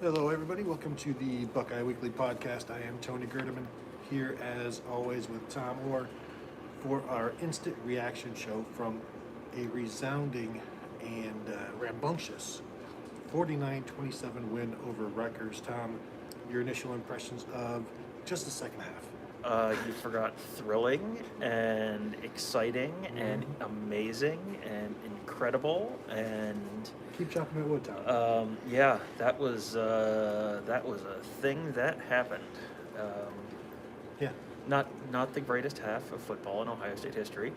Hello, everybody. Welcome to the Buckeye Weekly Podcast. I am Tony Gerdeman, here as always with Tom Orr for our instant reaction show from a resounding and rambunctious 49-27 win over Rutgers. Tom, your initial impressions of just the second half? You forgot thrilling and exciting and amazing and incredible and Keep chopping at wood, Tom. yeah, that was a thing that happened. Yeah. Not the greatest half of football in Ohio State history.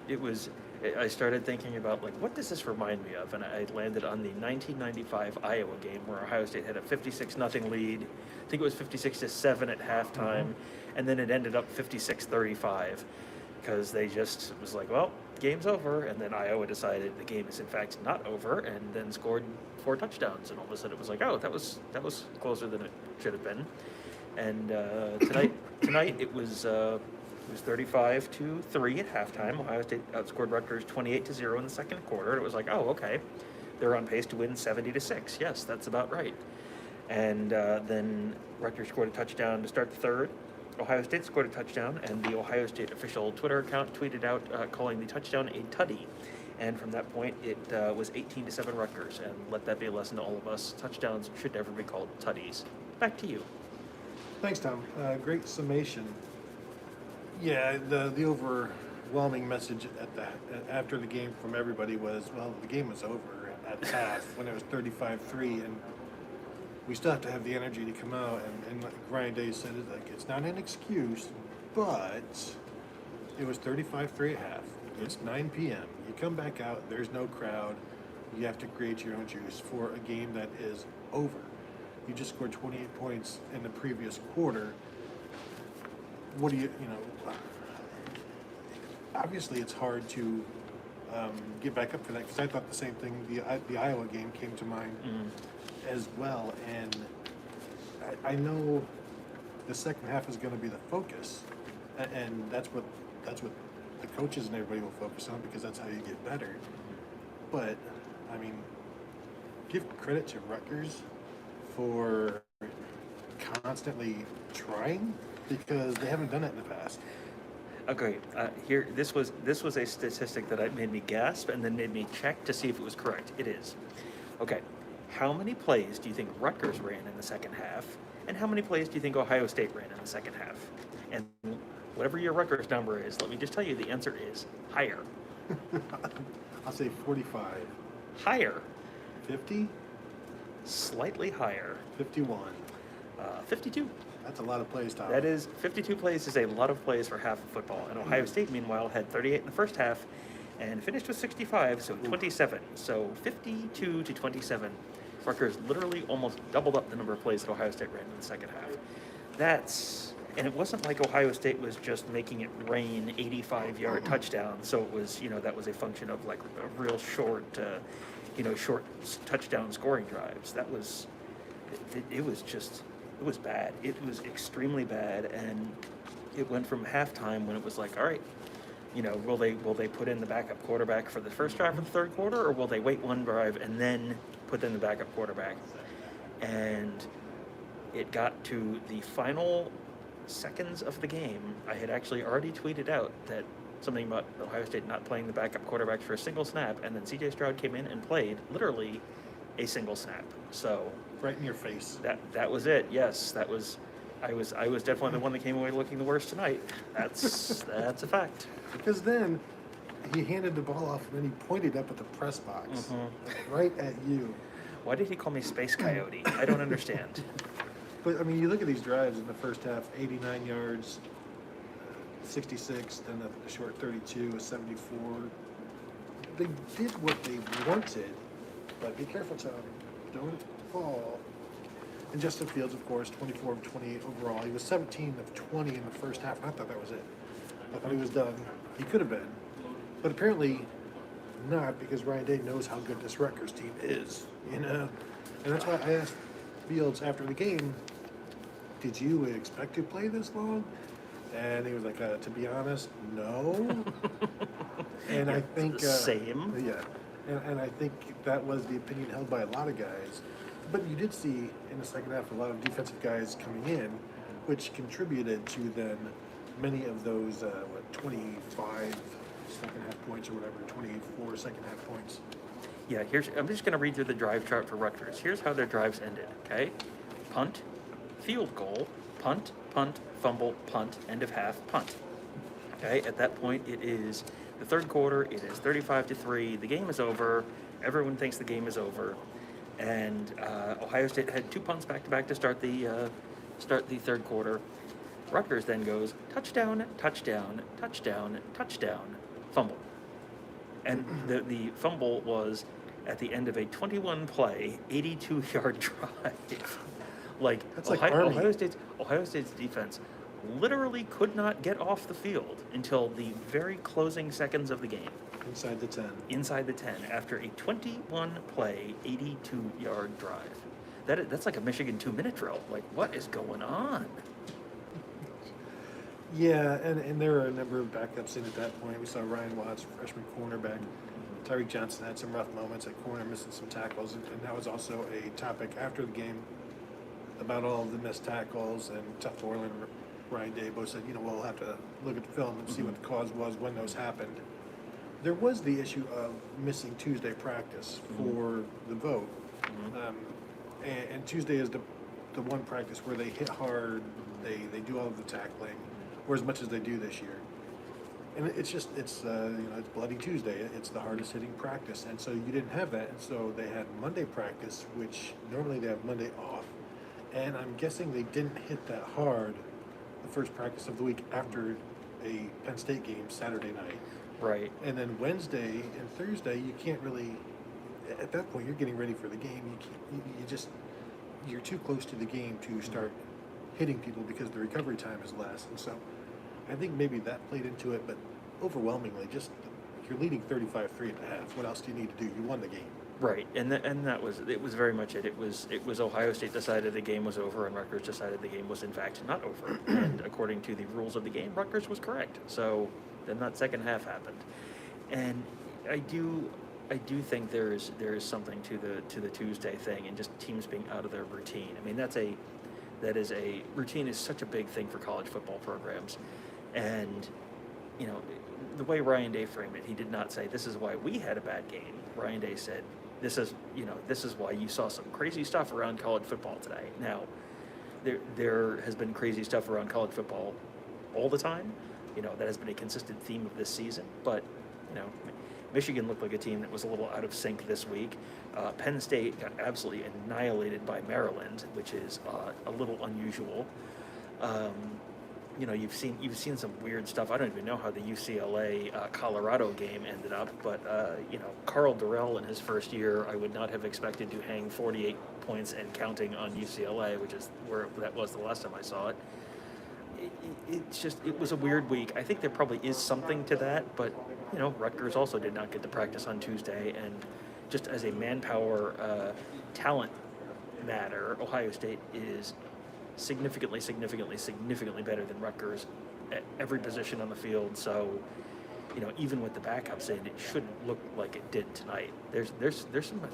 It was. I started thinking about what does this remind me of, and I landed on the 1995 Iowa game where Ohio State had a 56-0 lead. I think it was 56-7 at halftime, and then it ended up 56-35 because they just was like, well, game's over, and then Iowa decided the game is in fact not over, and then scored 4 touchdowns, and all of a sudden it was like, oh, that was closer than it should have been. And tonight it was. It was 35-3 at halftime. Ohio State outscored Rutgers 28-0 in the second quarter. It was like, oh, okay, they're on pace to win 70-6. Yes, that's about right. And then Rutgers scored a touchdown to start the third. Ohio State scored a touchdown, and the Ohio State official Twitter account tweeted out calling the touchdown a tutty. And from that point, it was 18-7 Rutgers. And let that be a lesson to all of us: touchdowns should never be called tutties. Back to you. Thanks, Tom. Great summation. Yeah, the overwhelming message after the game from everybody was, well, the game was over at half when it was 35-3, and we still have to have the energy to come out. And like Ryan Day said, it's not an excuse, but it was 35-3 at half. It's 9 p.m. You come back out, there's no crowd. You have to create your own juice for a game that is over. You just scored 28 points in the previous quarter. What do you obviously it's hard to get back up for that, because I thought the same thing. The Iowa game came to mind as well, and I know the second half is going to be the focus, and that's what the coaches and everybody will focus on, because that's how you get better. But I mean, give credit to Rutgers for constantly trying, because they haven't done it in the past. Okay, here this was a statistic that made me gasp and then made me check to see if it was correct. It is. Okay, how many plays do you think Rutgers ran in the second half, and how many plays do you think Ohio State ran in the second half? And whatever your Rutgers number is, let me just tell you the answer is higher. I'll say 45. Higher. 50? Slightly higher. 51. 52. That's a lot of plays, Tom. That is, 52 plays is a lot of plays for half of football. And Ohio State, meanwhile, had 38 in the first half and finished with 65, so 27. So 52-27. Rutgers literally almost doubled up the number of plays that Ohio State ran in the second half. And it wasn't like Ohio State was just making it rain 85-yard touchdowns. So it was, that was a function of a real short touchdown scoring drives. That was, it was bad. It was extremely bad, and it went from halftime when it was like, all right, will they put in the backup quarterback for the first drive of the third quarter, or will they wait one drive and then put in the backup quarterback? And it got to the final seconds of the game. I had actually already tweeted out that something about Ohio State not playing the backup quarterback for a single snap, and then C.J. Stroud came in and played literally a single snap. So right in your face. That was it. Yes, that was. I was definitely the one that came away looking the worst tonight. That's a fact. Because then he handed the ball off and then he pointed up at the press box, right at you. Why did he call me Space Coyote? I don't understand. But I mean, you look at these drives in the first half: 89 yards, 66, then a short 32, a 74. They did what they wanted, but be careful, Tom. Don't fall. And Justin Fields, of course, 24 of 28 overall. He was 17 of 20 in the first half, and I thought that was it. I thought he was done. He could have been, but apparently not, because Ryan Day knows how good this Rutgers team is, And that's why I asked Fields after the game, did you expect to play this long? And he was like, to be honest, no. And I think same. Yeah, And I think that was the opinion held by a lot of guys. But you did see in the second half a lot of defensive guys coming in, which contributed to then many of those, 25 second half points or whatever, 24 second half points. Yeah, I'm just going to read through the drive chart for Rutgers. Here's how their drives ended, okay? Punt, field goal, punt, punt, fumble, punt, end of half, punt. Okay, at that point, it is the third quarter. It is 35-3. The game is over. Everyone thinks the game is over. And Ohio State had 2 punts back-to-back to start the third quarter. Rutgers then goes touchdown, touchdown, touchdown, touchdown, fumble. And the fumble was at the end of a 21-play, 82-yard drive. That's like Army. Ohio State's defense literally could not get off the field until the very closing seconds of the game. Inside the 10. Inside the 10 after a 21-play, 82-yard drive. That's like a Michigan 2-minute drill. Like, what is going on? Yeah, and there were a number of backups in at that point. We saw Ryan Watts, freshman cornerback. Tyreek Johnson had some rough moments at corner, missing some tackles, and that was also a topic after the game about all of the missed tackles. And Tough Orland, Ryan Day both said, we'll have to look at the film and see what the cause was when those happened. There was the issue of missing Tuesday practice for the vote. And Tuesday is the one practice where they hit hard, they do all of the tackling, or as much as they do this year. And it's Bloody Tuesday. It's the hardest hitting practice. And so you didn't have that. And so they had Monday practice, which normally they have Monday off. And I'm guessing they didn't hit that hard the first practice of the week after a Penn State game Saturday night. Right. And then Wednesday and Thursday, you can't really, at that point, you're getting ready for the game. You're too close to the game to start hitting people because the recovery time is less. And so I think maybe that played into it, but overwhelmingly, just you're leading 35-3 at the half. What else do you need to do? You won the game. Right, and that was very much it. It was Ohio State decided the game was over, and Rutgers decided the game was in fact not over. And according to the rules of the game, Rutgers was correct. So then that second half happened, and I do think there is something to the Tuesday thing and just teams being out of their routine. I mean, routine is such a big thing for college football programs, and the way Ryan Day framed it, he did not say this is why we had a bad game. Ryan Day said this is why you saw some crazy stuff around college football today. Now, there has been crazy stuff around college football all the time. That has been a consistent theme of this season. But Michigan looked like a team that was a little out of sync this week. Penn State got absolutely annihilated by Maryland, which is a little unusual. You've seen some weird stuff. I don't even know how the UCLA Colorado game ended up, but Carl Durrell in his first year, I would not have expected to hang 48 points and counting on UCLA, which is where that was the last time I saw it. It was a weird week. I think there probably is something to that, but Rutgers also did not get to practice on Tuesday, and just as a manpower talent matter, Ohio State is significantly better than Rutgers at every position on the field. So, even with the backups in, it shouldn't look like it did tonight. There's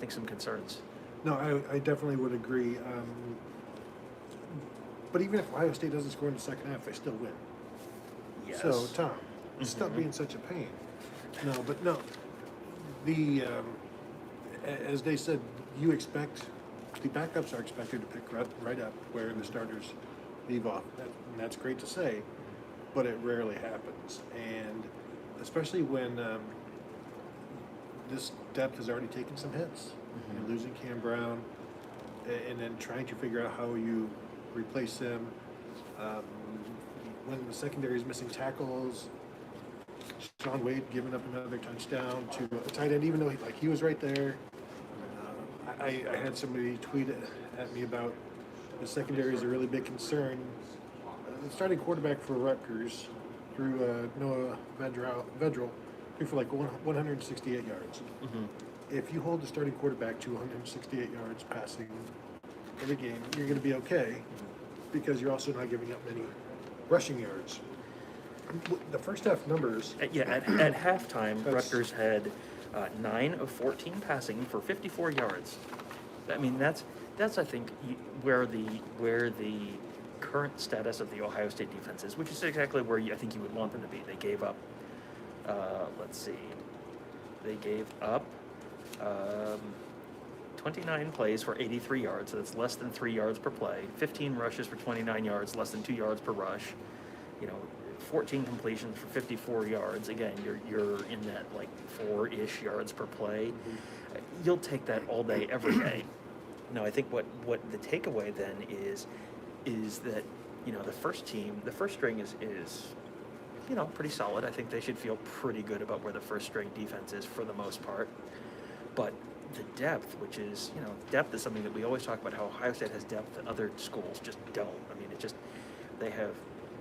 some concerns. No, I definitely would agree. But even if Ohio State doesn't score in the second half, they still win. Yes. So, Tom, stop being such a pain. No. The as they said, the backups are expected to pick right up where the starters leave off. And that's great to say, but it rarely happens. And especially when this depth has already taken some hits. You're losing Cam Brown, and then trying to figure out how you replace him. When the secondary is missing tackles, Sean Wade giving up another touchdown to a tight end, even though he was right there. I had somebody tweet at me about the secondary is a really big concern. The starting quarterback for Rutgers threw Noah Vedral threw for like 168 yards. If you hold the starting quarterback to 168 yards passing every game, you're going to be okay because you're also not giving up many rushing yards. The first half numbers. At halftime, Rutgers had 9 of 14 passing for 54 yards. I mean, that's I think where the current status of the Ohio State defense is, which is exactly where I think you would want them to be. They gave up. Let's see. They gave up 29 plays for 83 yards. So that's less than 3 yards per play. 15 rushes for 29 yards, less than 2 yards per rush. 14 completions for 54 yards. Again, you're in that like 4-ish yards per play. Mm-hmm. You'll take that all day, every day. No, I think what the takeaway then is that the first string is pretty solid. I think they should feel pretty good about where the first string defense is for the most part. But the depth, which is depth is something that we always talk about, how Ohio State has depth that other schools just don't. I mean, they have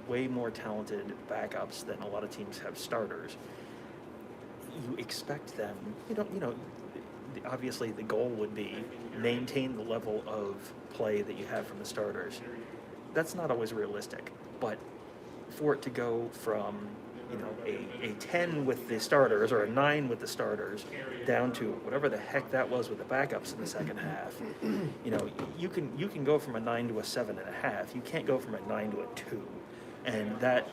way more talented backups than a lot of teams have starters. You expect them, obviously the goal would be maintain the level of play that you have from the starters. That's not always realistic, but for it to go from a 10 with the starters or a 9 with the starters down to whatever the heck that was with the backups in the second half, you can go from a 9 to a 7.5. You can't go from a 9 to a 2, and that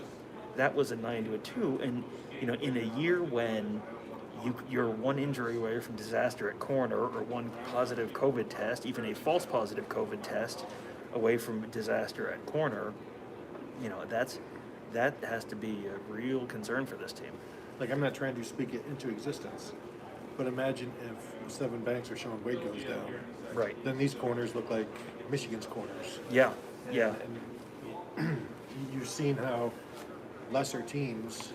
was a 9 to a 2, and in a year when you're one injury away from disaster at corner, or one positive COVID test, even a false positive COVID test away from disaster at corner, that has to be a real concern for this team. Like, I'm not trying to speak it into existence, but imagine if Seven Banks or Sean Wade goes down. Right. Then these corners look like Michigan's corners. Yeah. And you've seen how lesser teams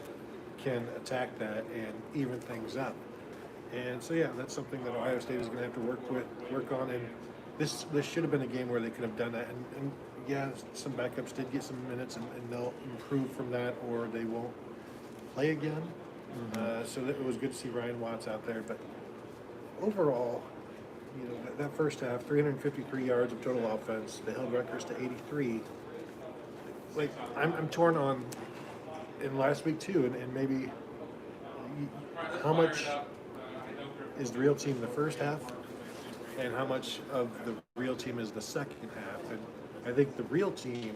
can attack that and even things up. And so, that's something that Ohio State is going to have to work on. And this should have been a game where they could have done that. And some backups did get some minutes, and they'll improve from that, or they won't play again. Mm-hmm. So it was good to see Ryan Watts out there. But overall, that first half, 353 yards of total offense. They held Rutgers to 83. Like, I'm torn on in last week too, and maybe how much is the real team in the first half, and how much of the real team is the second half. And I think the real team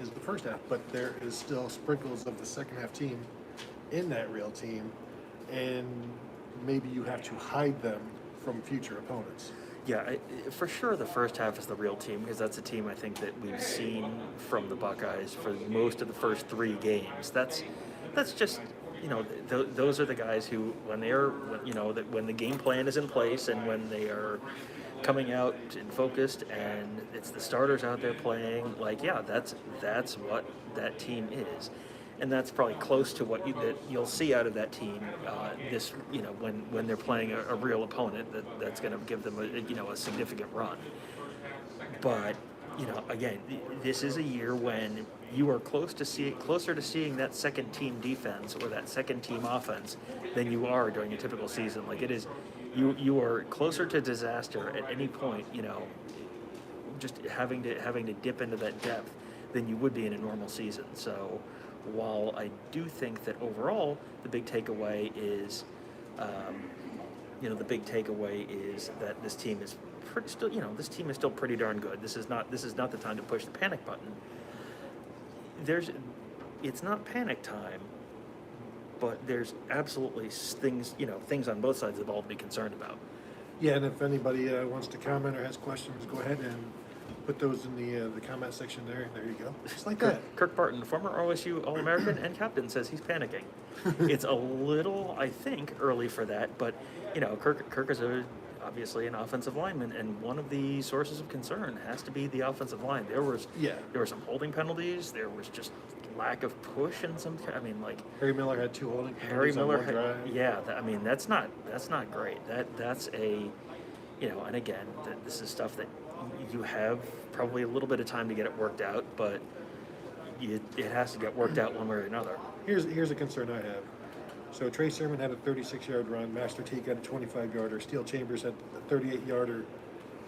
is the first half, but there is still sprinkles of the second half team in that real team, and maybe you have to hide them from future opponents. Yeah, for sure the first half is the real team, because that's a team I think that we've seen from the Buckeyes for most of the first 3 games. That's just, those are the guys who, when the game plan is in place and when they are coming out and focused and it's the starters out there playing, that's what that team is. And that's probably close to what you'll see out of that team when they're playing a real opponent that's going to give them a significant run. But again, this is a year when you are closer to seeing that second team defense or that second team offense than you are during a typical season. Like, it is, you are closer to disaster at any point. Just having to dip into that depth than you would be in a normal season. So, while I do think that overall the big takeaway is, that this team is still pretty darn good. This is not the time to push the panic button. It's not panic time, but there's absolutely things on both sides of the ball to be concerned about. Yeah, and if anybody wants to comment or has questions, go ahead and put those in the comment section there. There you go. Just like that. Kirk Barton, former OSU All-American and captain, says he's panicking. It's a little, I think, early for that, but Kirk is obviously an offensive lineman, and one of the sources of concern has to be the offensive line. There were some holding penalties. There was just lack of push in some. Harry Miller had 2 holding penalties. Harry Miller on one drive. that's not great. That's a, and again, this is stuff that you have probably a little bit of time to get it worked out, but it has to get worked out one way or another. Here's a concern I have. So Trey Sermon had a 36-yard run. Master Teague had a 25-yarder. Steele Chambers had a 38-yarder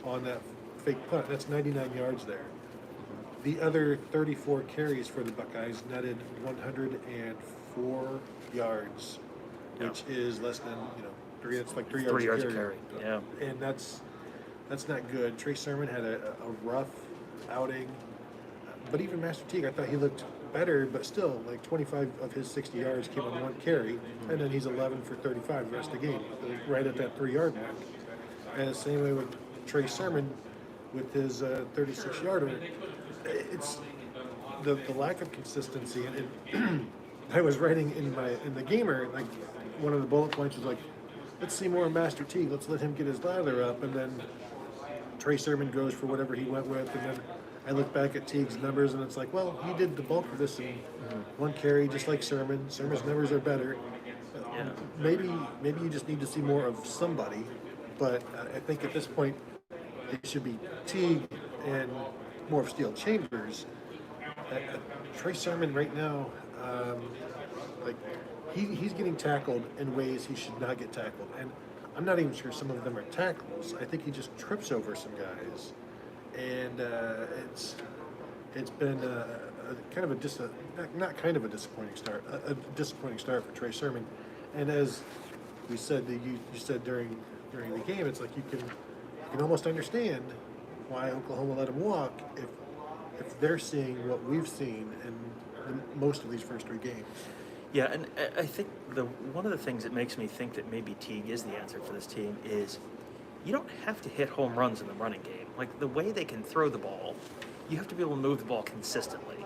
on that fake punt. That's 99 yards there. The other 34 carries for the Buckeyes netted 104 yards, which is less than It's like 3 3 yards yards a carry. Yeah. And that's not good. Trey Sermon had a rough outing, but even Master Teague, I thought he looked better, but still, like 25 of his 60 yards came on one carry, and then he's 11 for 35 the rest of the game, right at that 3-yard mark. And the same way with Trey Sermon with his 36-yarder. It's the lack of consistency. And I was writing in the gamer, like one of the bullet points was like, let's see more of Master Teague. Let's let him get his lather up, and then Trey Sermon goes for whatever he went with, and then I look back at Teague's numbers, and it's like, well, he did the bulk of this in one carry, just like Sermon. Sermon's numbers are better. Yeah. Maybe you just need to see more of somebody, but I think at this point it should be Teague and more of Steel Chambers. Trey Sermon right now, like he's getting tackled in ways he should not get tackled, and I'm not even sure some of them are tackles. I think he just trips over some guys, and it's been kind of a disappointing start, a disappointing start for Trey Sermon. And as we said, you said during the game, it's like you can almost understand why Oklahoma let him walk if they're seeing what we've seen in most of these first 3 games. Yeah, and I think one of the things that makes me think that maybe Teague is the answer for this team is you don't have to hit home runs in the running game. Like, the way they can throw the ball, you have to be able to move the ball consistently.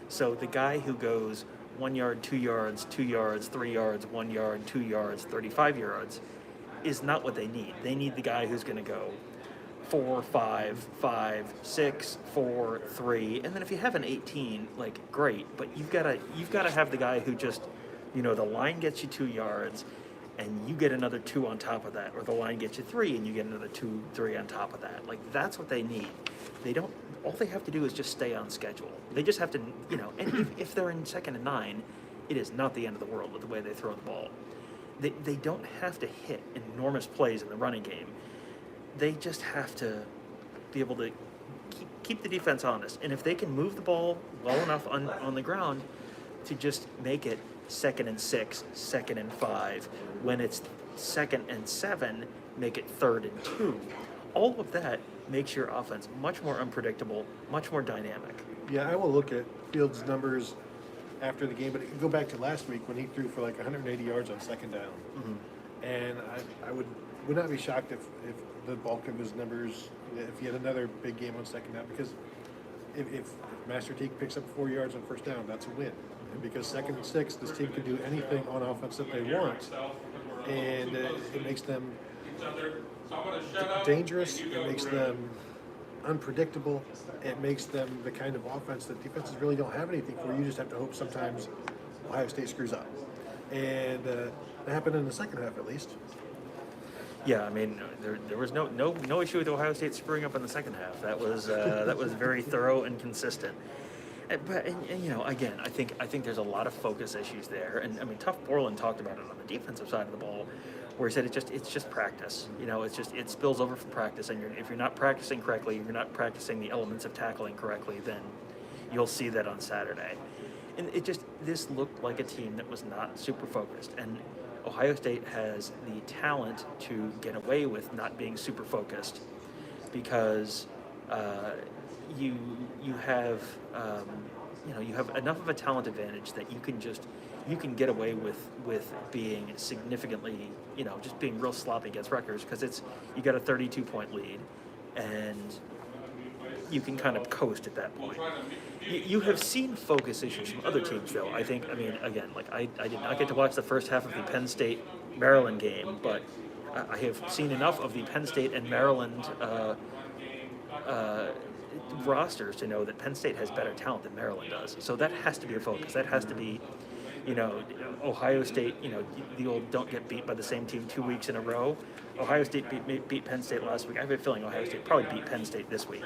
So the guy who goes 1 yard, 2 yards, 2 yards, 3 yards, 1 yard, 2 yards, 35 yards is not what they need. They need the guy who's going to go 4, 5, 5, 6, 4, 3, and then if you have an 18, like, great. But you've got to have the guy who just, the line gets you 2 yards, and you get another 2 on top of that, or the line gets you 3, and you get another 2, 3 on top of that. Like, that's what they need. All they have to do is just stay on schedule. They just have to, and if they're in 2nd and 9, it is not the end of the world with the way they throw the ball. They don't have to hit enormous plays in the running game. They just have to be able to keep the defense honest. And if they can move the ball well enough on the ground to just make it 2nd and 6, 2nd and 5, when it's 2nd and 7, make it 3rd and 2. All of that makes your offense much more unpredictable, much more dynamic. Yeah, I will look at Fields' numbers after the game, but go back to last week when he threw for like 180 yards on 2nd down. Mm-hmm. And I would not be shocked if the bulk of his numbers, if he had another big game on 2nd down, because if Master Teague picks up 4 yards on 1st down, that's a win. And because 2nd and 6, this team can do anything on offense that they want, and it makes them dangerous, it makes them unpredictable, it makes them the kind of offense that defenses really don't have anything for. You just have to hope sometimes Ohio State screws up. And that happened in the second half, at least. Yeah, I mean, there was no issue with Ohio State screwing up in the second half. That was very thorough and consistent. But again, I think there's a lot of focus issues there. And I mean, Tough Borland talked about it on the defensive side of the ball, where he said it's just practice. It spills over from practice, and if you're not practicing correctly, if you're not practicing the elements of tackling correctly, then you'll see that on Saturday. And this looked like a team that was not super focused. And Ohio State has the talent to get away with not being super focused because you have enough of a talent advantage that you can get away with being significantly, just being real sloppy against Rutgers, because you got a 32-point lead and you can kind of coast at that point. You have seen focus issues from other teams, though. I did not get to watch the first half of the Penn State-Maryland game, but I have seen enough of the Penn State and Maryland rosters to know that Penn State has better talent than Maryland does. So that has to be a focus. That has to be, Ohio State, the old don't get beat by the same team 2 weeks in a row. Ohio State beat Penn State last week. I have a feeling Ohio State probably beat Penn State this week.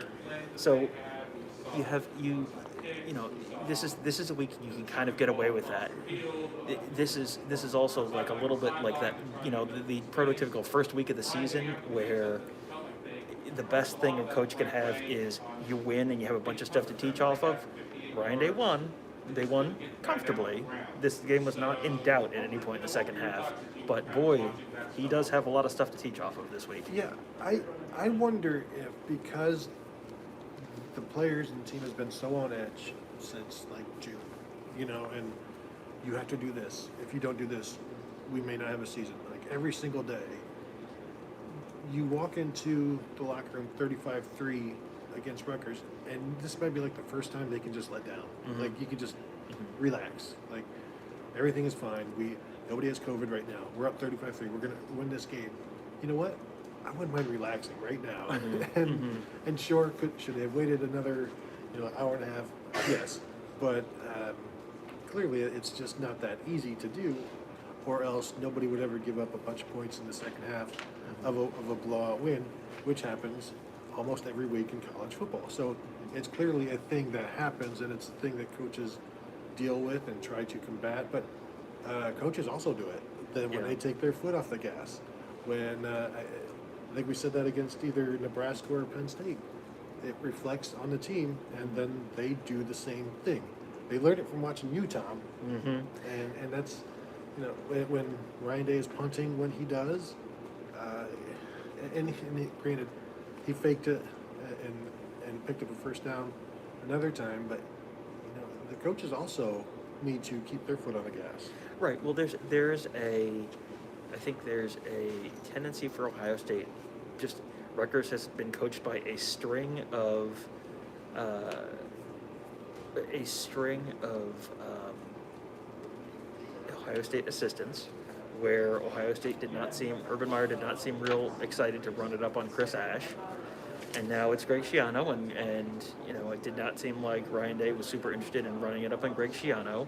So this is a week you can kind of get away with that. This is also like a little bit like that, the prototypical first week of the season where the best thing a coach can have is you win and you have a bunch of stuff to teach off of. Ryan Day won. They won comfortably. This game was not in doubt at any point in the second half. But boy, he does have a lot of stuff to teach off of this week. Yeah, I wonder if because the players and the team has been so on edge since like June, and you have to do this. If you don't do this, we may not have a season. Like every single day, you walk into the locker room 35-3 against Rutgers, and this might be like the first time they can just let down. Like you can just relax. Like everything is fine. Nobody has COVID right now. We're up 35-3. We're gonna win this game. You know what? I wouldn't mind relaxing right now. And sure, should they have waited another, hour and a half? Yes, but clearly it's just not that easy to do, or else nobody would ever give up a bunch of points in the second half of a blowout win, which happens almost every week in college football. So it's clearly a thing that happens, and it's a thing that coaches deal with and try to combat. But coaches also do it. Then when they take their foot off the gas, when I think we said that against either Nebraska or Penn State, it reflects on the team, and then they do the same thing. They learned it from watching you, Tom, and that's when Ryan Day is punting when he does, granted he faked it and picked up a first down another time, but the coaches also need to keep their foot on the gas. Right. Well, I think there's a tendency for Ohio State. Just Rutgers has been coached by a string of Ohio State assistants, where Urban Meyer did not seem real excited to run it up on Chris Ash. And now it's Greg Schiano, and it did not seem like Ryan Day was super interested in running it up on Greg Schiano.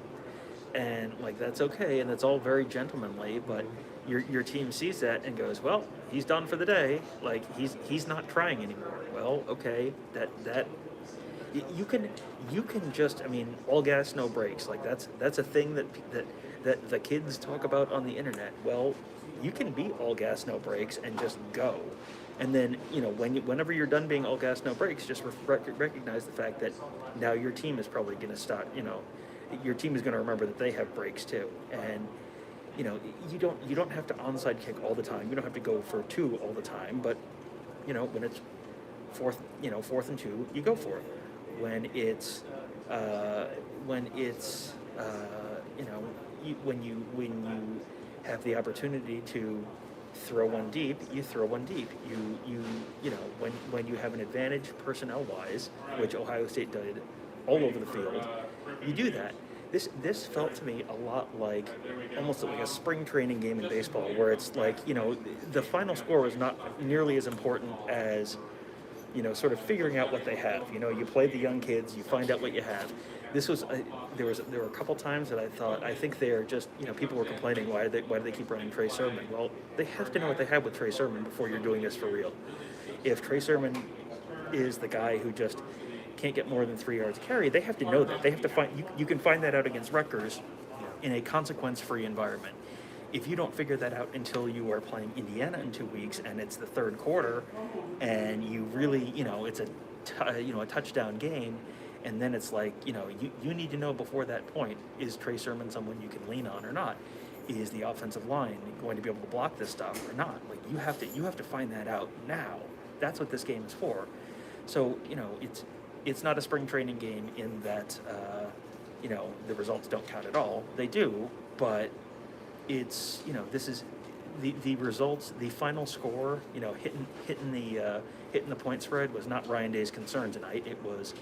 And that's okay, and that's all very gentlemanly, but your team sees that and goes, well, he's done for the day. Like he's not trying anymore. Well, okay, that you can just, all gas, no brakes. Like that's a thing that the kids talk about on the internet. Well, you can be all gas, no brakes and just go. And then, whenever you're done being all gas, no brakes, just recognize the fact that now your team is probably going to start, your team is going to remember that they have brakes too. And, you don't have to onside kick all the time. You don't have to go for 2 all the time. But, when it's fourth and 2, you go for it. When you have the opportunity to throw one deep, you throw one deep. When you have an advantage personnel-wise, which Ohio State did all over the field, you do that. This felt to me a lot like almost like a spring training game in baseball, where it's like, the final score was not nearly as important as, sort of figuring out what they have. You play the young kids, you find out what you have. This was there were a couple times that I think they are just, people were complaining why do they keep running Trey Sermon. Well, they have to know what they have with Trey Sermon before you're doing this for real. If Trey Sermon is the guy who just can't get more than 3 yards carry, they have to know that. They have to find you can find that out against Rutgers in a consequence-free environment. If you don't figure that out until you are playing Indiana in 2 weeks and it's the third quarter, and you really, it's a touchdown game, and then it's like, you need to know before that point, is Trey Sermon someone you can lean on or not? Is the offensive line going to be able to block this stuff or not? Like you have to find that out now. That's what this game is for. So, it's not a spring training game in that, the results don't count at all. They do, but it's, this is the results, the final score, hitting the point spread was not Ryan Day's concern tonight. It was,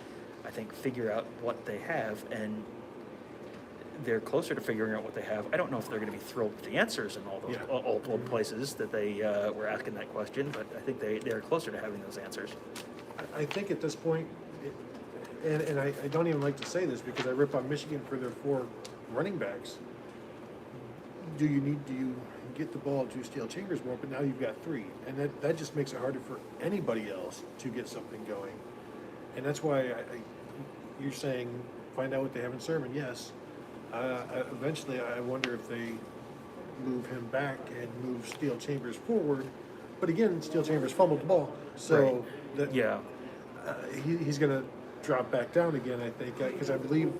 I think, figure out what they have, and they're closer to figuring out what they have. I don't know if they're going to be thrilled with the answers in all those all places that they were asking that question, but I think they're closer to having those answers. I think at this point, and I don't even like to say this because I rip on Michigan for their 4 running backs. Do you get the ball to Steel Chambers more? But now you've got 3, and that just makes it harder for anybody else to get something going. And that's why you're saying find out what they have in Sermon. Yes. Eventually, I wonder if they move him back and move Steel Chambers forward. But again, Steel Chambers fumbled the ball, so right. he's going to drop back down again. I think because I believe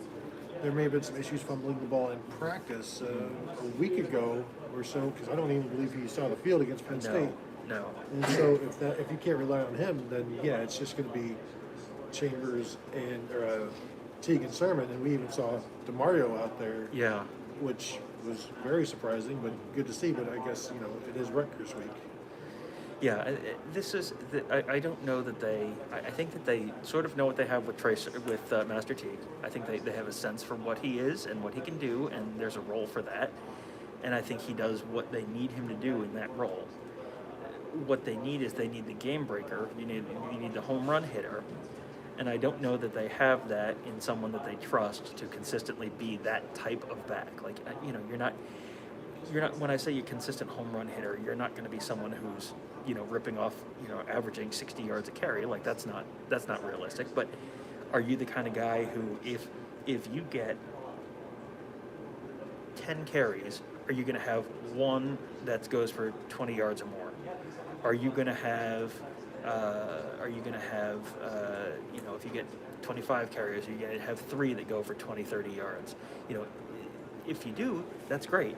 there may have been some issues fumbling the ball in practice a week ago or so, because I don't even believe he saw the field against Penn State. No. And so if you can't rely on him, then yeah, it's just going to be Chambers and Teague and Sermon, and we even saw DeMario out there. Yeah. Which was very surprising, but good to see. But I guess it is Rutgers week. Yeah, I don't know that I think that they sort of know what they have with Master Teague. I think they have a sense for what he is and what he can do, and there's a role for that. And I think he does what they need him to do in that role. What they need is they need the game breaker. You need the home run hitter. And I don't know that they have that in someone that they trust to consistently be that type of back. Like, you're not, when I say you're a consistent home run hitter, you're not going to be someone who's, ripping off, averaging 60 yards a carry. Like, that's not realistic. But are you the kind of guy who, if you get 10 carries, are you going to have one that goes for 20 yards or more? Are you going to have, if you get 25 carries, you're going to have 3 that go for 20, 30 yards. If you do, that's great.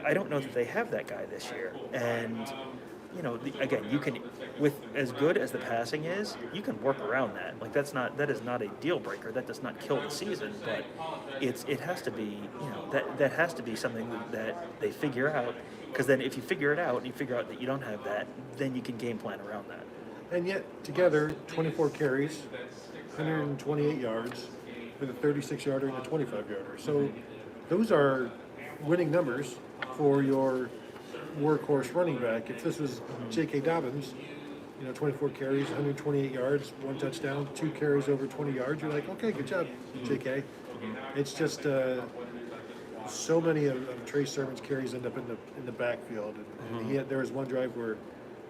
I don't know that they have that guy this year. And, again, you can, with as good as the passing is, you can work around that. Like, that is not a deal breaker. That does not kill the season, but it has to be, that has to be something that they figure out. Because then if you figure it out and you figure out that you don't have that, then you can game plan around that. And yet, together, 24 carries, 128 yards, with a 36-yarder and a 25-yarder. So those are winning numbers for your workhorse running back. If this was J.K. Dobbins, 24 carries, 128 yards, 1 touchdown, 2 carries over 20 yards, you're like, okay, good job, J.K. It's just so many of Trey Sermon's carries end up in the backfield. And there was one drive where,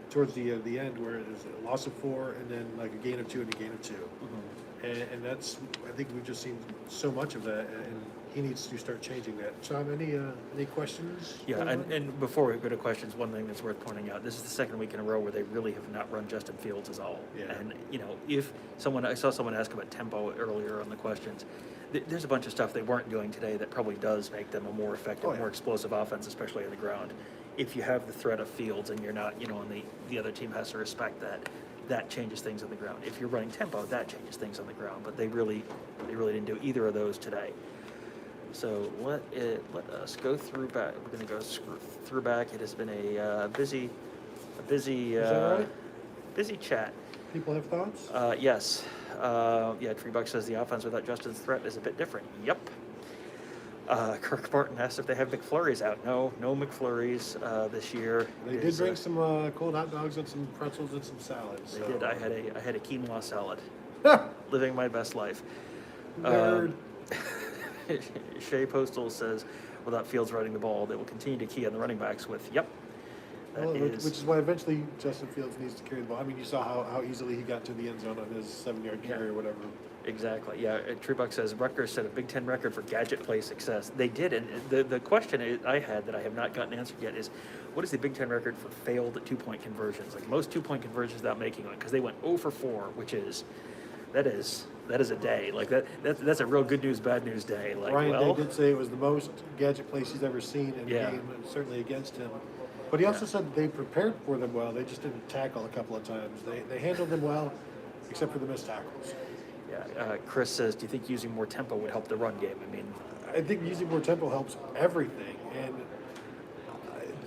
towards the end, where it was a loss of 4 and then like a gain of 2 and a gain of 2. And that's, I think we've just seen so much of that, and he needs to start changing that. Sean, any questions? Yeah, and before we go to questions, one thing that's worth pointing out, this is the second week in a row where they really have not run Justin Fields at all. Yeah. And, I saw someone ask about tempo earlier on the questions. There's a bunch of stuff they weren't doing today that probably does make them a more effective, more explosive offense, especially on the ground. If you have the threat of Fields and you're not, and the other team has to respect that changes things on the ground. If you're running tempo, that changes things on the ground. But they really didn't do either of those today. So let us go through back. We're going to go through back. It has been a busy Is that right? busy chat. People have thoughts? Yes. Treebuck says the offense without Justin's threat is a bit different. Yep. Kirk Martin asked if they have McFlurries out. No McFlurries this year. They did bring some cold hot dogs and some pretzels and some salads. They did. I had a quinoa salad. Living my best life. Nerd. Shea Postal says, without Fields running the ball, they will continue to key on the running backs with, yep. Which is why eventually Justin Fields needs to carry the ball. I mean, you saw how easily he got to the end zone on his 7-yard carry or whatever. Exactly. Yeah. Truebuck says Rutgers set a Big Ten record for gadget play success. They did, and the question I had that I have not gotten answered yet is, what is the Big Ten record for failed 2-point conversions? Like most 2-point conversions without making one, because they went 0 for 4, which is that is a day. Like that's a real good news, bad news day. Like, Ryan Day did say it was the most gadget plays he's ever seen in a game, and certainly against him. But he also said they prepared for them well. They just didn't tackle a couple of times. They handled them well, except for the missed tackles. Yeah. Chris says, do you think using more tempo would help the run game? I mean, I think using more tempo helps everything, and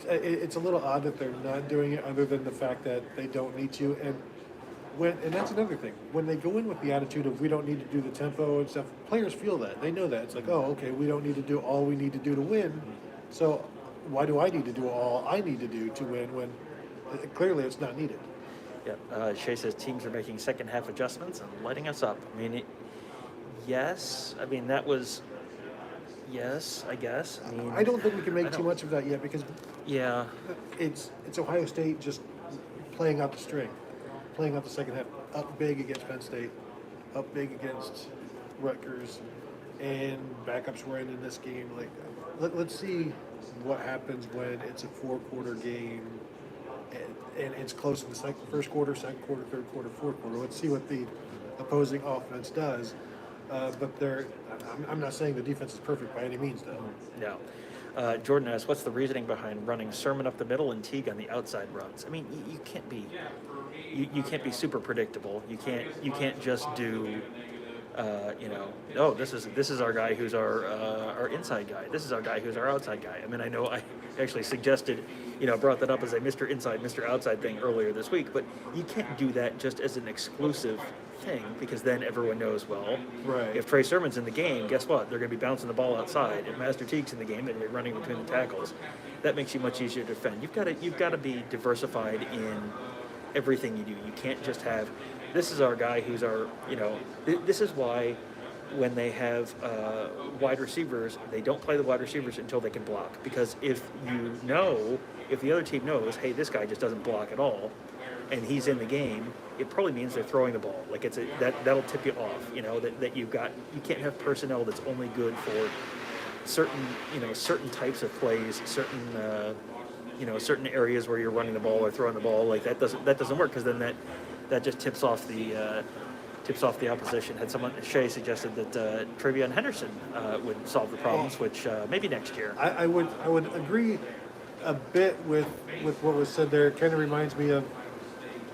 it's a little odd that they're not doing it, other than the fact that they don't need to. And that's another thing. When they go in with the attitude of we don't need to do the tempo and stuff, players feel that. They know that. It's like, oh, okay, we don't need to do all we need to do to win. So why do I need to do all I need to do to win when clearly it's not needed? Yeah. Shay says teams are making second half adjustments and lighting us up. I mean, yes. I mean, that was, yes, I guess. I mean, I don't think we can make too much of that yet, because it's Ohio State just playing out the string. Playing out the second half, up big against Penn State, up big against Rutgers, and backups were in this game. Like, let's see what happens when it's a 4-quarter game, and it's close in the first quarter, second quarter, third quarter, fourth quarter. Let's see what the opposing offense does. but I'm not saying the defense is perfect by any means, though. No. Jordan asks, what's the reasoning behind running Sermon up the middle and Teague on the outside runs? I mean, you can't be you can't be super predictable. You can't just do oh, this is our guy who's our inside guy. This is our guy who's our outside guy. I mean, I know I actually suggested, brought that up as a Mr. Inside, Mr. Outside thing earlier this week, but you can't do that just as an exclusive thing, because then everyone knows, well, Right. if Trey Sermon's in the game, guess what? They're going to be bouncing the ball outside. If Master Teague's in the game, they're going to be running between the tackles. That makes you much easier to defend. You've got to be diversified in everything you do. You can't just have, this is our guy who's our, this is why when they have wide receivers, they don't play the wide receivers until they can block. Because if the other team knows, hey, this guy just doesn't block at all, and he's in the game, it probably means they're throwing the ball. Like that'll tip you off, that you can't have personnel that's only good for certain types of plays, certain areas where you're running the ball or throwing the ball. Like that doesn't work, because then that just tips off the opposition. Shay suggested that Travion Henderson would solve the problems, which maybe next year. I would agree a bit with what was said there. It kind of reminds me of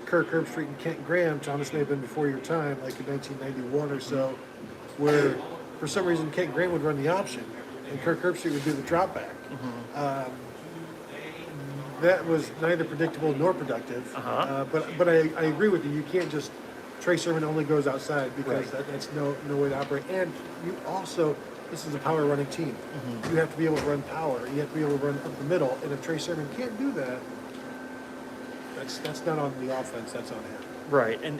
Kirk Herbstreit and Kent Graham. Thomas may have been before your time, like in 1991 or so, where for some reason Kent Graham would run the option and Kirk Herbstreit would do the drop back. That was neither predictable nor productive. But I agree with you. You can't just Trey Sermon only goes outside, because that's no way to operate. And you also, this is a power running team. You have to be able to run power. You have to be able to run up the middle. And if Trey Sermon can't do that, that's not on the offense. That's on him. Right, and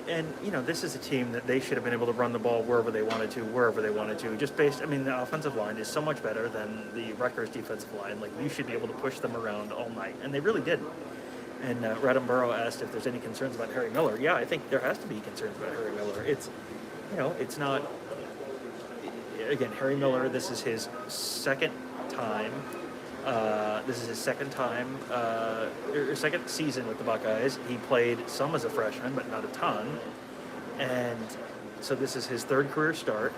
this is a team that they should have been able to run the ball wherever they wanted to. Just the offensive line is so much better than the Rutgers defensive line. Like, you should be able to push them around all night, and they really didn't. And Radham asked if there's any concerns about Harry Miller. Yeah, I think there has to be concerns about Harry Miller. It's not. Again, Harry Miller. This is his second time. Second season with the Buckeyes. He played some as a freshman, but not a ton. And so this is his third career start.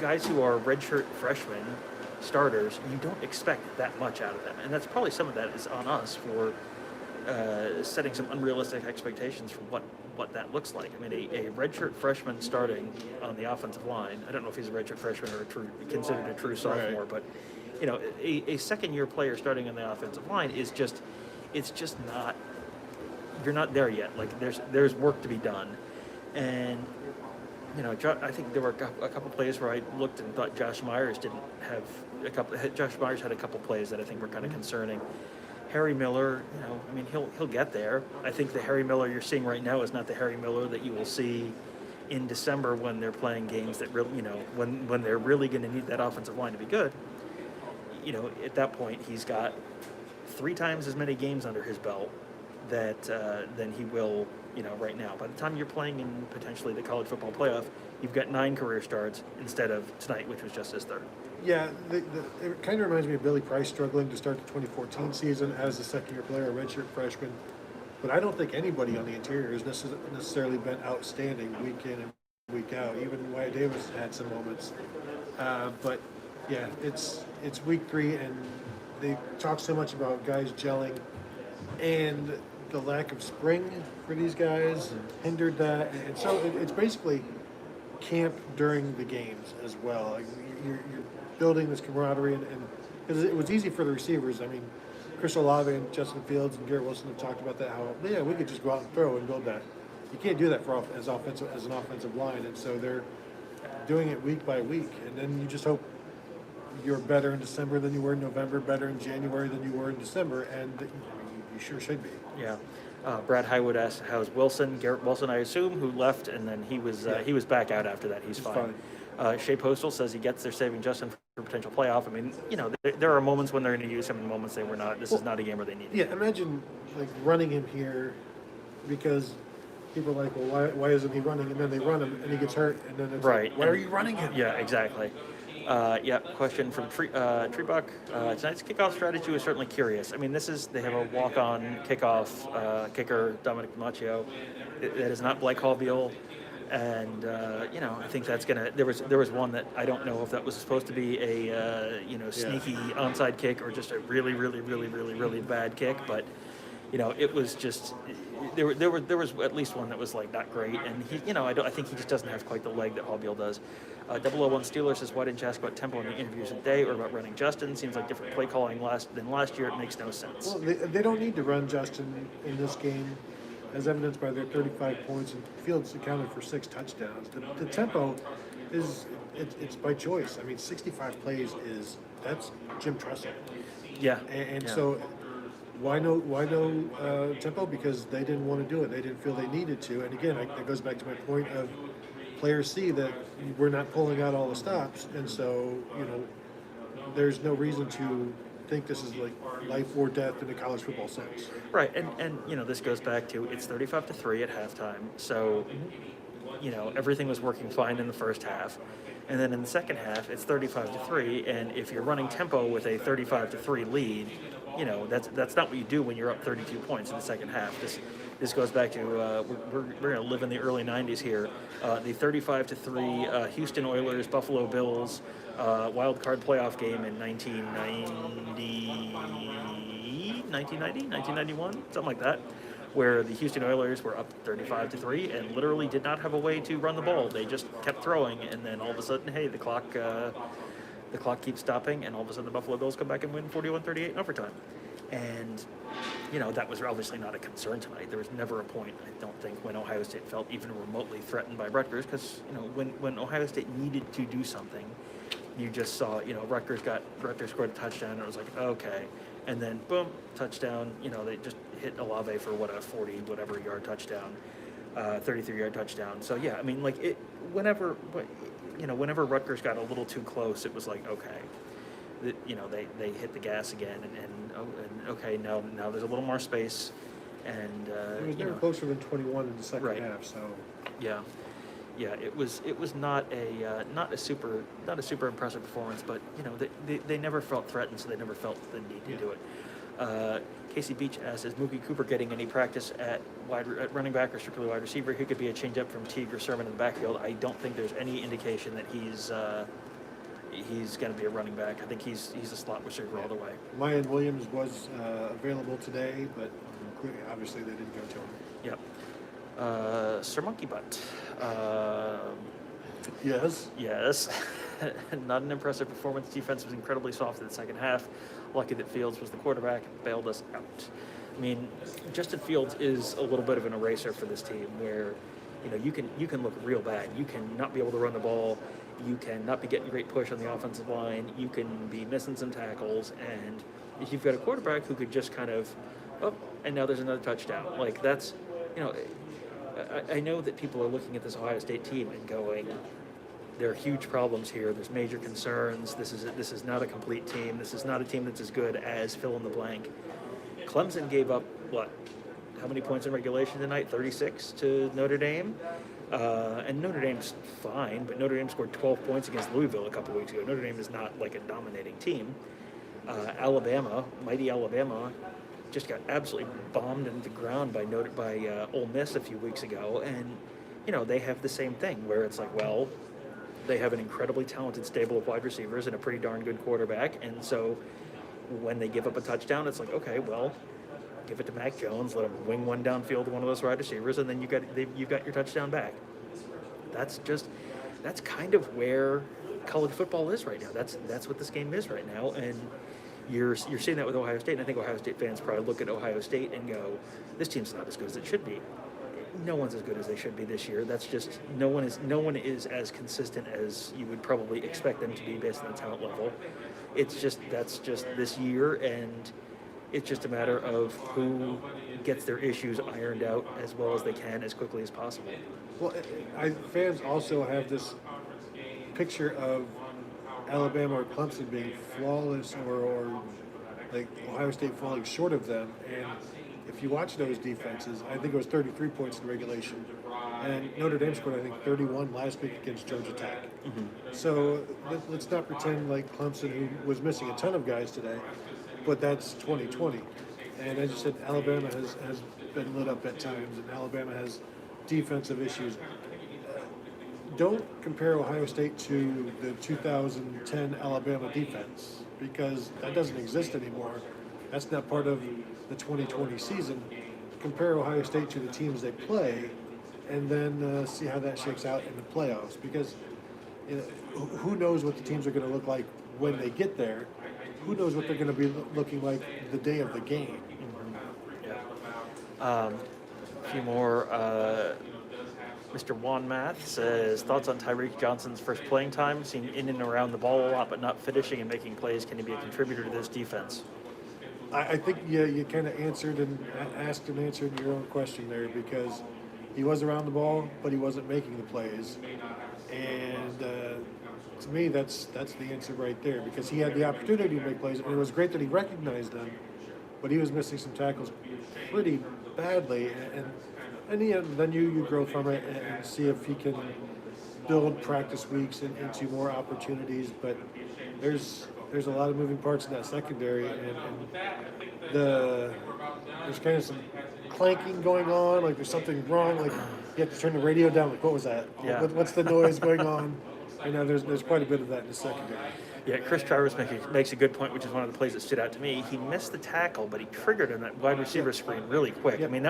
Guys who are redshirt freshmen starters, you don't expect that much out of them. And that's probably some of that is on us for setting some unrealistic expectations for what that looks like. I mean, a redshirt freshman starting on the offensive line, I don't know if he's a redshirt freshman or considered a true sophomore, but a second-year player starting on the offensive line it's just not, you're not there yet. Like, there's work to be done. And, I think there were a couple plays where I looked and thought Josh Myers had a couple plays that I think were kind of concerning. Harry Miller, he'll get there. I think the Harry Miller you're seeing right now is not the Harry Miller that you will see in December when they're playing games that really, when they're really going to need that offensive line to be good. At that point, he's got 3 times as many games under his belt than he will, right now. By the time you're playing in potentially the college football playoff, you've got 9 career starts instead of tonight, which was just his third. Yeah, it kind of reminds me of Billy Price struggling to start the 2014 season as a second-year player, a redshirt freshman. But I don't think anybody on the interior has necessarily been outstanding week in and week out. Even Wyatt Davis had some moments. But yeah, it's week 3, and they talk so much about guys gelling, and the lack of spring for these guys hindered that. And so it's basically camp during the games as well. Like, you're building this camaraderie, and because it was easy for the receivers. I mean, Chris Olave and Justin Fields and Garrett Wilson have talked about that, how we could just go out and throw and build that. You can't do that as an offensive line, and so they're doing it week by week, and then you just hope you're better in December than you were in November, better in January than you were in December, and you sure should be. Yeah. Brad Highwood asked, how's Wilson? Garrett Wilson, I assume, who left, and then he was back out after that. He's fine. Shea Postal says he gets they're saving Justin for potential playoff. I mean, there are moments when they're going to use him and moments they were not. This is not a game where they need him. Yeah, imagine running him here because people are like, well, why isn't he running? And then they run him and he gets hurt, and then it's right. Why are you running him? Yeah, exactly. Question from Treebuck. Tonight's kickoff strategy was certainly curious. I mean, they have a walk-on kickoff kicker, Dominic Macchio. That is not Blake Hallbeal. And I think that's gonna. There was one that I don't know if that was supposed to be a sneaky onside kick or just a really really really really really bad kick, but it was just there was at least one that was like not great, and I think he just doesn't have quite the leg that Hobbiel does. 001 Steelers says, why didn't you ask about tempo in the interviews today or about running Justin? Seems like different play calling than last year. It makes no sense. Well, they don't need to run Justin in this game, as evidenced by their 35 points, and Fields accounted for 6 touchdowns. The tempo it's by choice. I mean, 65 plays that's Jim Tressel. Yeah. And so why no tempo? Because they didn't want to do it. They didn't feel they needed to. And again, that goes back to my point of players see that we're not pulling out all the stops, and so there's no reason to think this is like life or death in a college football sense. Right, and this goes back to it's 35-3 at halftime, so everything was working fine in the first half, and then in the second half it's 35-3, and if you're running tempo with a 35-3 lead, that's not what you do when you're up 32 points in the second half. This goes back to we're going to live in the early 90s here. The 35-3 Houston Oilers Buffalo Bills wild card playoff game in 1991, something like that, where the Houston Oilers were up 35-3 and literally did not have a way to run the ball. They just kept throwing, and then all of a sudden, hey, the clock keeps stopping, and all of a sudden the Buffalo Bills come back and win 41-38 in overtime. And that was obviously not a concern tonight. There was never a point, I don't think, when Ohio State felt even remotely threatened by Rutgers, because when Ohio State needed to do something, you just saw Rutgers scored a touchdown, and it was like, okay, and then boom, touchdown. They just hit Olave for a 40 whatever yard touchdown, 33-yard touchdown. So yeah, I mean, like whenever Rutgers got a little too close, it was like, okay, they hit the gas again, and okay, now there's a little more space, and it was never closer than 21 in the second half. So yeah, it was not a super impressive performance, but they never felt threatened, so they never felt the need to do it. Casey Beach asks, is Mookie Cooper getting any practice at running back or strictly wide receiver? He could be a change-up from Teague or Sermon in the backfield. I don't think there's any indication that he's going to be a running back. I think he's a slot receiver all the way. Mayan Williams was available today, but obviously they didn't go to him. Yep. Sir Monkey Butt. Yes. Not an impressive performance. Defense was incredibly soft in the second half. Lucky that Fields was the quarterback, bailed us out. I mean, Justin Fields is a little bit of an eraser for this team, where you can look real bad. You can not be able to run the ball. You can not be getting great push on the offensive line. You can be missing some tackles, and if you've got a quarterback who could just kind of, and now there's another touchdown. Like that's, I know that people are looking at this Ohio State team and going, there are huge problems here. There's major concerns. This is not a complete team. This is not a team that's as good as fill in the blank. Clemson gave up how many points in regulation tonight? 36 to Notre Dame. And Notre Dame's fine, but Notre Dame scored 12 points against Louisville a couple weeks ago. Notre Dame is not like a dominating team. Alabama, mighty Alabama, just got absolutely bombed into the ground by Ole Miss a few weeks ago, and they have the same thing where it's like, well, they have an incredibly talented stable of wide receivers and a pretty darn good quarterback, and so when they give up a touchdown, it's like, okay, well, give it to Mac Jones, let him wing one downfield to one of those wide receivers, and then you got your touchdown back. That's kind of where college football is right now. That's what this game is right now, and you're seeing that with Ohio State. And I think Ohio State fans probably look at Ohio State and go, "This team's not as good as it should be." No one's as good as they should be this year. That's just no one is as consistent as you would probably expect them to be based on the talent level. That's just this year, and it's just a matter of who gets their issues ironed out as well as they can as quickly as possible. Well, fans also have this picture of Alabama or Clemson being flawless or like Ohio State falling short of them. And if you watch those defenses, I think it was 33 points in regulation. And Notre Dame scored, I think, 31 last week against Georgia Tech. Mm-hmm. So let's not pretend like Clemson, who was missing a ton of guys today, but that's 2020. And as you said, Alabama has been lit up at times, and Alabama has defensive issues. don't compare Ohio State to the 2010 Alabama defense because that doesn't exist anymore. That's not part of the 2020 season. Compare Ohio State to the teams they play, and then see how that shakes out in the playoffs. Because who knows what the teams are going to look like when they get there? Who knows what they're going to be looking like the day of the game? Yeah. A few more. Mr. Juan Math says, thoughts on Tyreek Johnson's first playing time? Seeing in and around the ball a lot, but not finishing and making plays. Can he be a contributor to this defense? I think you kind of answered and asked and answered your own question there because he was around the ball, but he wasn't making the plays. And to me, that's the answer right there because he had the opportunity to make plays, and it was great that he recognized them, but he was missing some tackles pretty badly. And then you grow from it and see if he can build practice weeks into more opportunities. But there's a lot of moving parts in that secondary, and there's kind of some clanking going on. Like there's something wrong. Like you have to turn the radio down. Like what was that? Yeah. What's the noise going on? I know there's quite a bit of that in the secondary. Yeah, Chris Travers makes a good point, which is one of the plays that stood out to me. He missed the tackle, but he triggered on that wide receiver screen really quick. Yep. I mean,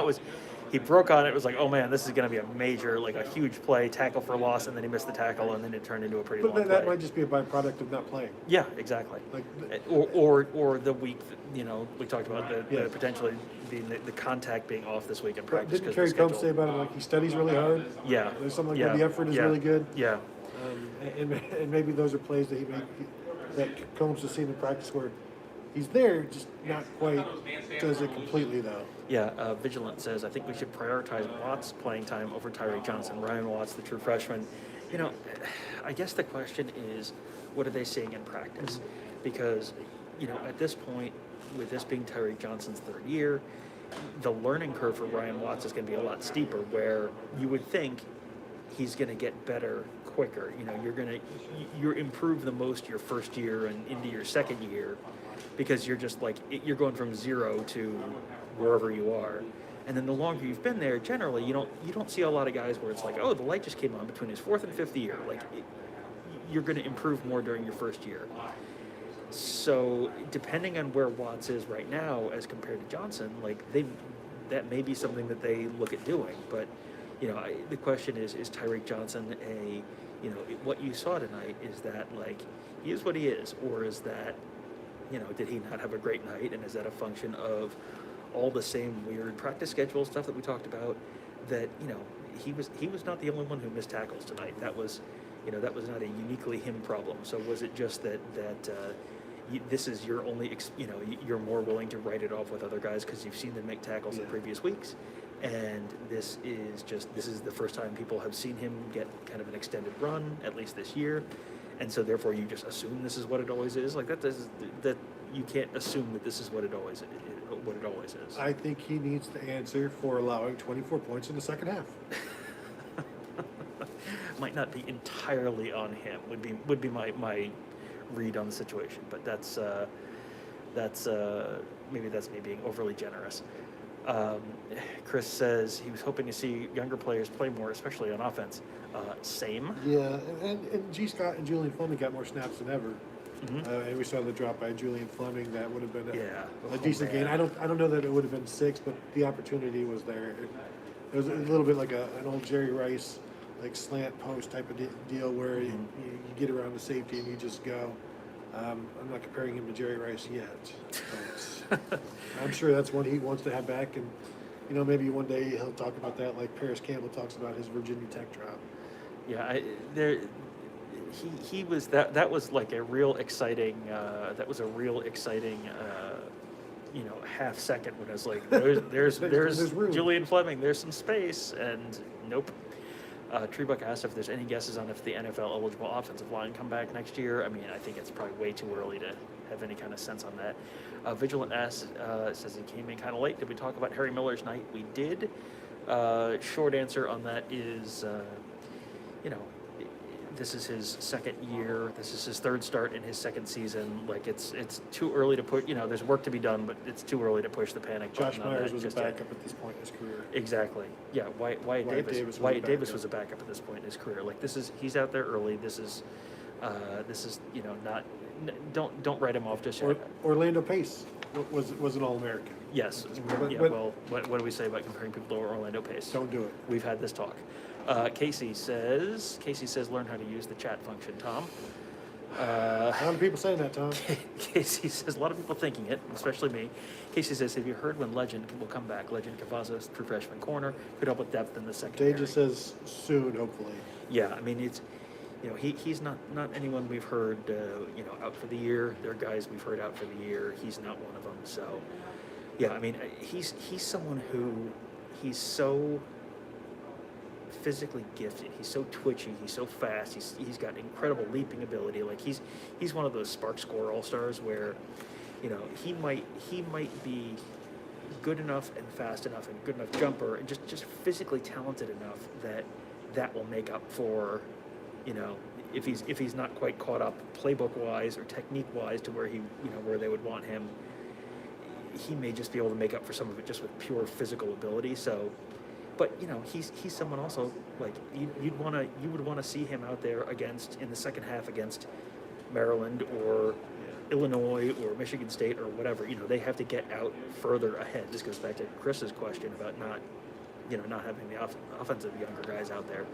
he broke on it. It was like, oh man, this is going to be a major, like a huge play, tackle for loss, and then he missed the tackle, and then it turned into a pretty long But play. that might just be a byproduct of not playing. Yeah, exactly. Like Or the week, we talked about the potentially being the contact being off this week in practice. Didn't Kerry Combs say about him like he studies really hard? Yeah. There's something like the effort is really good. Yeah. And maybe those are plays that that Combs has seen in practice where he's there, just not quite does it completely though. Yeah, Vigilant says, I think we should prioritize Watts' playing time over Tyreek Johnson. Ryan Watts, the true freshman. I guess the question is, what are they seeing in practice? Because, at this point, with this being Tyreek Johnson's third year, the learning curve for Ryan Watts is going to be a lot steeper, where you would think he's going to get better quicker. You're improve the most your first year and into your second year, because you're just you're going from zero to wherever you are. And then the longer you've been there, generally you don't see a lot of guys where it's like, oh, the light just came on between his fourth and fifth year. You're going to improve more during your first year. So depending on where Watts is right now as compared to Johnson, that may be something that they look at doing. But the question is Tyreek Johnson what you saw tonight, is that he is what he is, or is that did he not have a great night, and is that a function of all the same weird practice schedule stuff that we talked about, that he was not the only one who missed tackles tonight. That was not a uniquely him problem. So was it just that this is your only you're more willing to write it off with other guys because you've seen them make tackles in previous weeks, and this is the first time people have seen him get kind of an extended run, at least this year, and so therefore you just assume this is what it always is. That you can't assume that this is what it always is. I think he needs to answer for allowing 24 points in the second half. Might not be entirely on him. Would be my read on the situation, but that's maybe that's me being overly generous. Chris says he was hoping to see younger players play more, especially on offense. Same. Yeah, and G. Scott and Julian Fleming got more snaps than ever. Mm-hmm. And we saw the drop by Julian Fleming. That would have been a Oh, decent gain. I don't know that it would have been 6, but the opportunity was there. It was a little bit like an old Jerry Rice, slant post type of deal where you get around the safety and you just go. I'm not comparing him to Jerry Rice yet, but I'm sure that's one he wants to have back. And maybe one day he'll talk about that, like Paris Campbell talks about his Virginia Tech drop. Yeah, he was that was like a real exciting half second when I was like, there's Julian Fleming, there's some space, and nope. Treebuck asked if there's any guesses on if the NFL eligible offensive line come back next year. I mean, I think it's probably way too early to have any kind of sense on that. Vigilant says he came in kind of late. Did we talk about Harry Miller's night? We did. Short answer on that is, this is his second year. This is his third start in his second season. Like it's too early to put. There's work to be done, but it's too early to push the panic Josh button on Myers that was a just yet. backup at this point in his career. Exactly. Yeah. Wyatt Davis. was a Davis backup. was a backup at this point in his career. Like he's out there early. This is not. Don't write him off just yet. Orlando Pace was an All-American. Yes. But- Yeah. but- Well, what do we say about comparing people to Orlando Pace? Don't do it. We've had this talk. Casey says learn how to use the chat function, Tom. A lot of people saying that, Tom. Casey says a lot of people thinking it, especially me. Casey says, have you heard when Legend will come back? Legend Cavazos, true freshman corner, could help with depth in the secondary. Dave just says soon, hopefully. Yeah, I mean it's he's not anyone we've heard out for the year. There are guys we've heard out for the year. He's not one of them. So yeah, I mean he's someone who he's so physically gifted. He's so twitchy. He's so fast. He's got incredible leaping ability. Like he's one of those spark score all-stars where, he might be good enough and fast enough and good enough jumper and just physically talented enough that will make up for, if he's not quite caught up playbook wise or technique wise to where where they would want him, he may just be able to make up for some of it just with pure physical ability. So. But he's someone also like you would want to see him out there in the second half against Maryland or Illinois or Michigan State or whatever. They have to get out further ahead. This goes back to Chris's question about not having the offensive younger guys out there.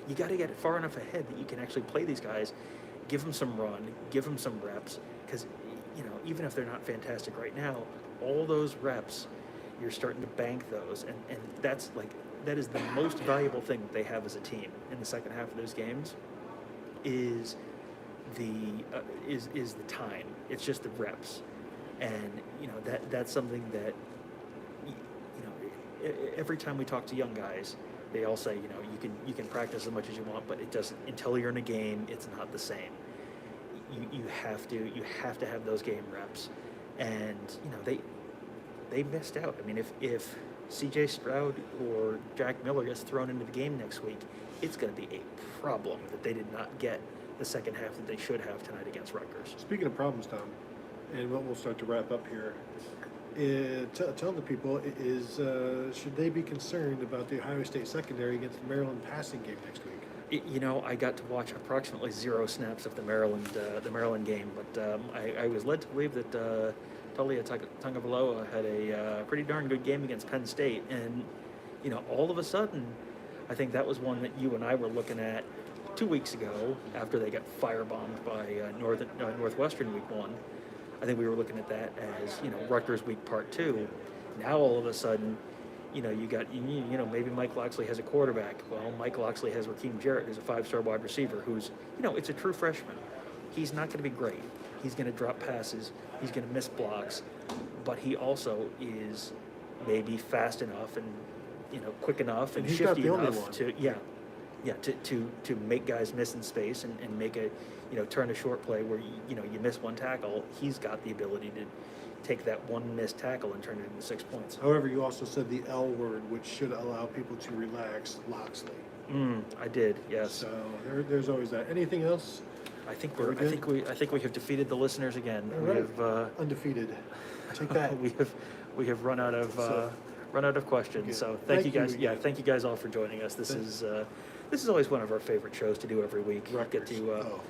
You got to get far enough ahead that you can actually play these guys, give them some run, give them some reps, because even if they're not fantastic right now, all those reps, you're starting to bank those, and that is the most valuable thing that they have as a team in the second half of those games is the time. It's just the reps, and that's something that every time we talk to young guys, they all say you can practice as much as you want, but it doesn't until you're in a game. It's not the same. You have to have those game reps, and they missed out. I mean, if C.J. Stroud or Jack Miller gets thrown into the game next week, it's going to be a problem that they did not get the second half that they should have tonight against Rutgers. Speaking of problems, Tom, and what we'll start to wrap up here, tell the people should they be concerned about the Ohio State secondary against the Maryland passing game next week? I got to watch approximately 0 snaps of the Maryland game, but I was led to believe that Talia Tagovailoa had a pretty darn good game against Penn State, and all of a sudden, I think that was one that you and I were looking at 2 weeks ago after they got firebombed by Northwestern week 1. I think we were looking at that as Rutgers week part 2. Now all of a sudden, you got maybe Mike Loxley has a quarterback. Well, Mike Loxley has Raheem Jarrett, who's a 5-star wide receiver, who's it's a true freshman. He's not going to be great. He's going to drop passes. He's going to miss blocks, but he also is maybe fast enough and quick enough and shifty enough to make guys miss in space and make a turn a short play where you miss one tackle. He's got the ability to take that one missed tackle and turn it into 6 points. However, you also said the L word, which should allow people to relax. Loxley. I did, yes. So there's always that. Anything else? I think we have defeated the listeners again. All We right. have Take that. we have run out of questions. Okay. So thank you guys. again. Yeah, thank you guys all for joining us. This is always one of our favorite shows to do every week. Rutgers. Get to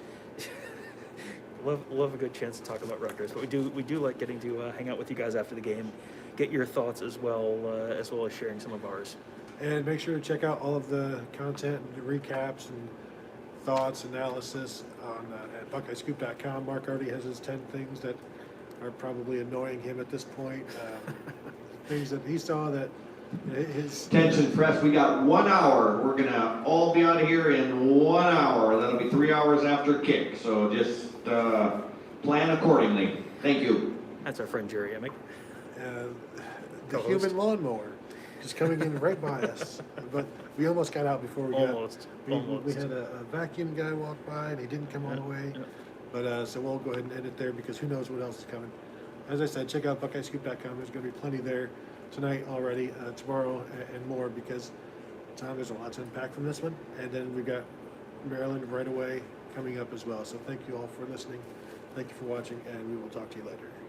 love a good chance to talk about Rutgers, but we do like getting to hang out with you guys after the game, get your thoughts as well as sharing some of ours. And make sure to check out all of the content and the recaps and thoughts, analysis on at BuckeyeScoop.com. Mark already has his 10 things that are probably annoying him at this point. Things that he saw that his... Attention press, we got 1 hour. We're going to all be out of here in 1 hour. That'll be 3 hours after kick. So just plan accordingly. Thank you. That's our friend Jerry Emick. The human lawnmower just coming in right by us. But we almost got out before we Almost. We had a vacuum guy walk by and he didn't come all the way. Yeah. But so we'll go ahead and end it there because who knows what else is coming. As I said, check out BuckeyeScoop.com. There's going to be plenty there tonight already, tomorrow and more because, Tom, there's a lot to unpack from this one. And then we've got Maryland right away coming up as well. So thank you all for listening. Thank you for watching, and we will talk to you later.